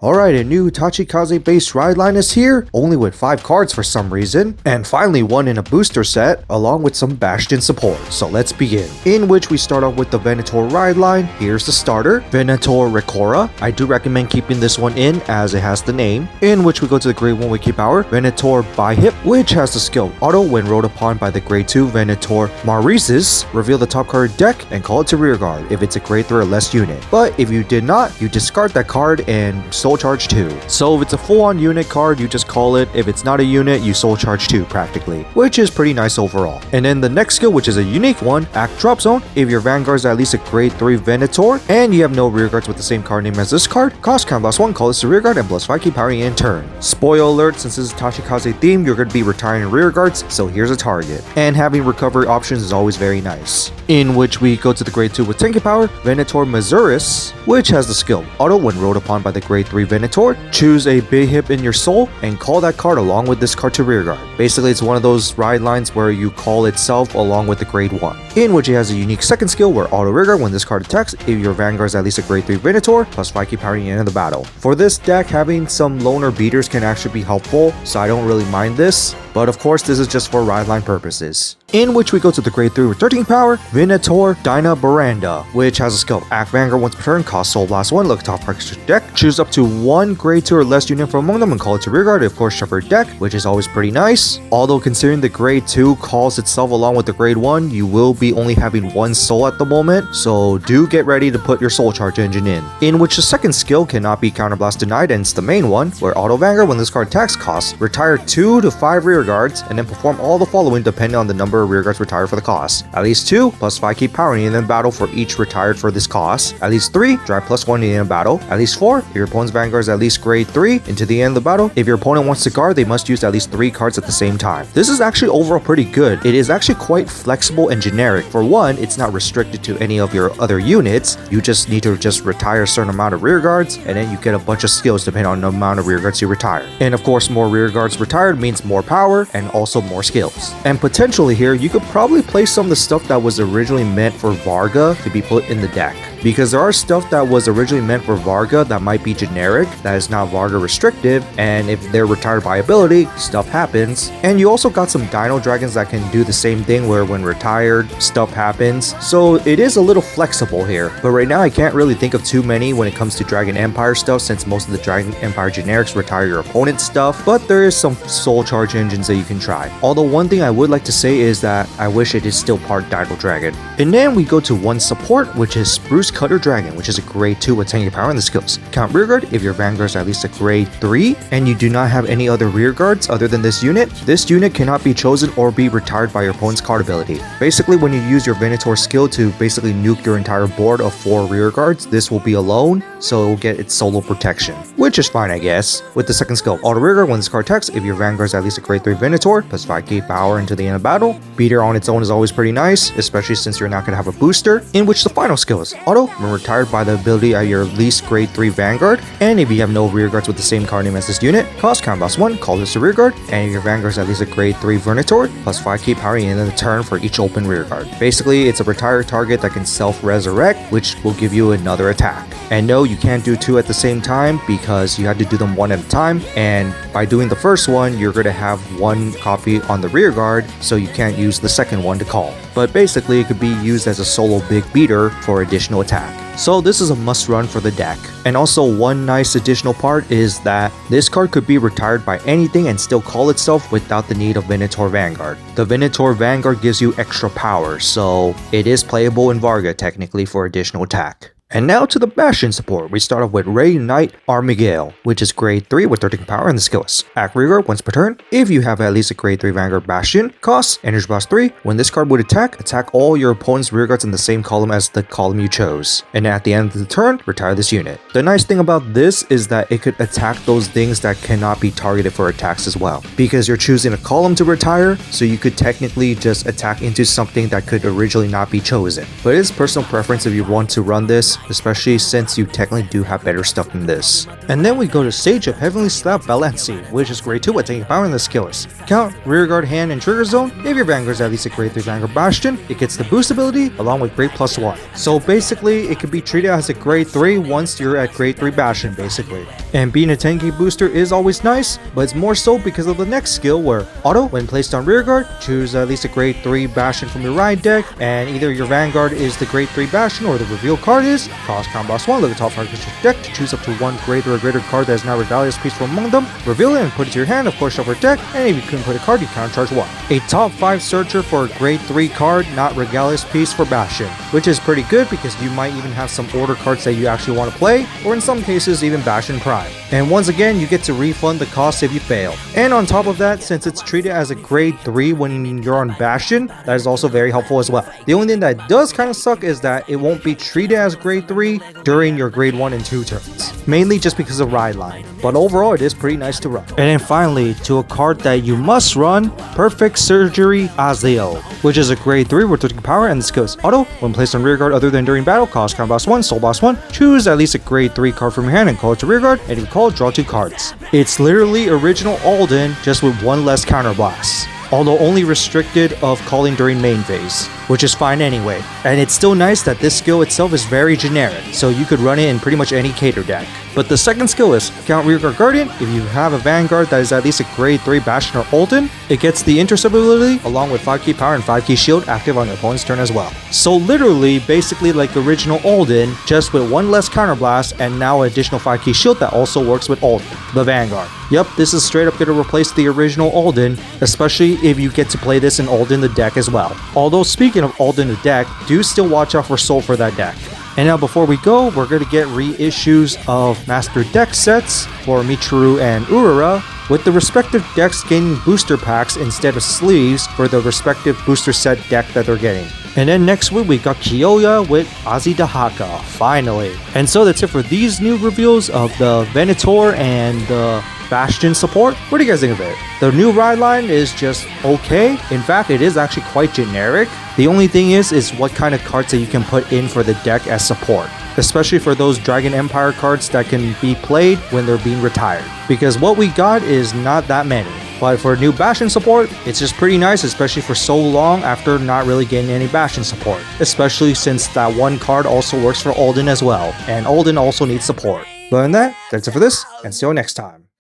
Alright, a new Tachikaze based ride line is here, only with 5 cards for some reason, and finally one in a booster set, along with some Bastion support. So let's begin. In which we start off with the Venatior ride line. Here's the starter, Venatior Recora. I do recommend keeping this one in as it has the name. In which we go to the grade 1 with key power, Venatior Bihip, which has the skill auto when rolled upon by the grade 2 Venatior Marises. Reveal the top card deck and call it to rear guard if it's a grade 3 or less unit. But if you did not, you discard that card and soul charge 2. So if it's a full-on unit card, you just call it. If it's not a unit, you soul charge 2 practically, which is pretty nice overall. And then the next skill, which is a unique one, Act Drop Zone. If your Vanguard is at least a grade 3 Venator and you have no rear guards with the same card name as this card, cost count +1, call this to rear guard and +5, keep powering in turn. Spoil alert, since this is Tachikaze theme, you're going to be retiring rear guards, so here's a target. And having recovery options is always very nice. In which we go to the grade 2 with 10 power, Venatior Mazuris, which has the skill auto when rolled upon by the grade 3 Venator. Choose a big hip in your soul and call that card along with this card to rear guard. Basically, it's one of those ride lines where you call itself along with the grade 1. In which it has a unique second skill where auto rear guard when this card attacks if your Vanguard is at least a grade 3 Venator, +5 keep powering in the battle. For this deck, having some loner beaters can actually be helpful, so I don't really mind this. But of course, this is just for ride line purposes. In which we go to the grade 3 with 13 power, Venatior Dino Dragons, which has a skill. Act Vanguard once per turn, cost soul blast 1, look top card deck, choose up to 1 grade 2 or less unit from among them and call it to rear guard, of course shuffle your deck, which is always pretty nice. Although considering the grade 2 calls itself along with the grade 1, you will be only having 1 soul at the moment, so do get ready to put your soul charge engine in which the second skill cannot be counterblast denied, and it's the main one, where auto Vanguard when this card attacks costs, retire 2 to 5 rear guards, and then perform all the following depending on the number of rear guards retired for the cost. At least 2, +5 keep powering in the battle for each retired for this cost. At least 3, drive +1 in a battle. At least 4, if your opponent's Vanguard is at least grade 3 into the end of the battle. If your opponent wants to guard, they must use at least 3 cards at the same time. This is actually overall pretty good. It is actually quite flexible and generic. For one, it's not restricted to any of your other units. You just need to retire a certain amount of rear guards, and then you get a bunch of skills depending on the amount of rear guards you retire. And of course, more rear guards retired means more power and also more skills. And potentially here, you could probably play some of the stuff that was originally meant for Varga to be put in the deck. Because there are stuff that was originally meant for Varga that might be generic, that is not Varga restrictive, and if they're retired by ability, stuff happens. And you also got some Dino Dragons that can do the same thing where when retired, stuff happens. So it is a little flexible here. But right now I can't really think of too many when it comes to Dragon Empire stuff, since most of the Dragon Empire generics retire your opponent's stuff, but there is some soul charge engines that you can try. Although one thing I would like to say is that I wish it is still part Dino Dragon. And then we go to one support, which is Spruce Cutter Dragon, which is a grade 2 with 10 power in the skills. Count rear guard if your Vanguard is at least a grade 3 and you do not have any other rear guards other than this unit. This unit cannot be chosen or be retired by your opponent's card ability. Basically, when you use your Venator skill to basically nuke your entire board of 4 rear guards, this will be alone, so it will get its solo protection, which is fine I guess. With the second skill, auto rear guard when this card attacks if your Vanguard is at least a grade 3 Venator, +5 keep power into the end of battle. Beater on its own is always pretty nice, especially since you're not going to have a booster. In which the final skill is auto when retired by the ability at your least grade 3 Vanguard, and if you have no rear guards with the same card name as this unit, cost count +1, call this a rear guard, and if your Vanguard is at least a grade 3 Venator, +5 keep powering in the turn for each open rear guard. Basically, it's a retired target that can self-resurrect, which will give you another attack. And no, you can't do 2 at the same time because you have to do them 1 at a time, and by doing the first one, you're going to have 1 copy on the rear guard, so you can't use the second one to call. But basically, it could be used as a solo big beater for additional attack. So this is a must run for the deck. And also one nice additional part is that this card could be retired by anything and still call itself without the need of Venatior Vanguard. The Venatior Vanguard gives you extra power, so it is playable in Varga technically for additional attack. And now to the Bastion support. We start off with Ray Knight Armigale, which is grade 3 with 13 power and the skills. Act rear guard once per turn. If you have at least a grade 3 Vanguard Bastion, costs Energy Blast 3. When this card would attack all your opponent's rear guards in the same column as the column you chose. And at the end of the turn, retire this unit. The nice thing about this is that it could attack those things that cannot be targeted for attacks as well. Because you're choosing a column to retire, so you could technically just attack into something that could originally not be chosen. But it is personal preference if you want to run this, especially since you technically do have better stuff than this. And then we go to Sage of Heavenly Slap Balenci, which is grade 2 with 10 power in the skills. Count rear guard, hand, and trigger zone. If your Vanguard is at least a grade 3 Vanguard Bastion, it gets the boost ability along with grade +1. So basically, it could be treated as a grade 3 once you're at grade 3 Bastion, basically. And being a 10k booster is always nice, but it's more so because of the next skill where auto, when placed on rear guard, choose at least a grade 3 Bastion from your ride deck, and either your Vanguard is the grade 3 Bastion or the reveal card is, cost combat 1, look at the top 5 cards of your deck to choose up to one grade or greater card that is not a Regalia's piece from among them, reveal it and put it to your hand, of course shuffle your deck, and if you couldn't put a card, you countercharge 1. A top 5 searcher for a grade 3 card, not Regalia's piece for Bastion, which is pretty good because you might even have some order cards that you actually want to play, or in some cases even Bastion Prime. And once again, you get to refund the cost if you fail. And on top of that, since it's treated as a grade 3 when you're on Bastion, that is also very helpful as well. The only thing that does kind of suck is that it won't be treated as grade 3 during your grade 1 and 2 turns, mainly just because of ride line. But overall, it is pretty nice to run. And then finally, to a card that you must run, Perfect Surgery Azleo, which is a grade 3 with 13 power, and this goes auto, when placed on rear guard other than during battle, cost combat boss 1, soul boss 1, choose at least a grade 3 card from your hand and call it to rear guard, and if you call, draw 2 cards. It's literally original Alden, just with one less counterblast, although only restricted of calling during main phase, which is fine anyway. And it's still nice that this skill itself is very generic, so you could run it in pretty much any cater deck. But the second skill is Count Rearguard Guardian. If you have a Vanguard that is at least a grade 3 Bastion or Alden, it gets the intercept ability along with 5 key power and 5 key shield active on your opponent's turn as well. So literally, basically like original Alden, just with one less counterblast and now an additional 5 key shield that also works with Alden, the Vanguard. Yep, this is straight up going to replace the original Alden, especially if you get to play this in Alden the deck as well. Although speaking of Alden the deck, do still watch out for Soul for that deck. And now before we go, we're going to get reissues of Master Deck sets for Michiru and Urara, with the respective decks gaining booster packs instead of sleeves for the respective booster set deck that they're getting. And then next week we got Kiyoya with Azidahaka, finally. And so that's it for these new reveals of the Venatior and the Bastion Support. What do you guys think of it? The new ride line is just okay. In fact, it is actually quite generic. The only thing is what kind of cards that you can put in for the deck as support, especially for those Dragon Empire cards that can be played when they're being retired, because what we got is not that many. But for new Bastion support, it's just pretty nice, especially for so long after not really getting any Bastion support, especially since that one card also works for Alden as well, and Alden also needs support. But other than that, that's it for this, and see you next time.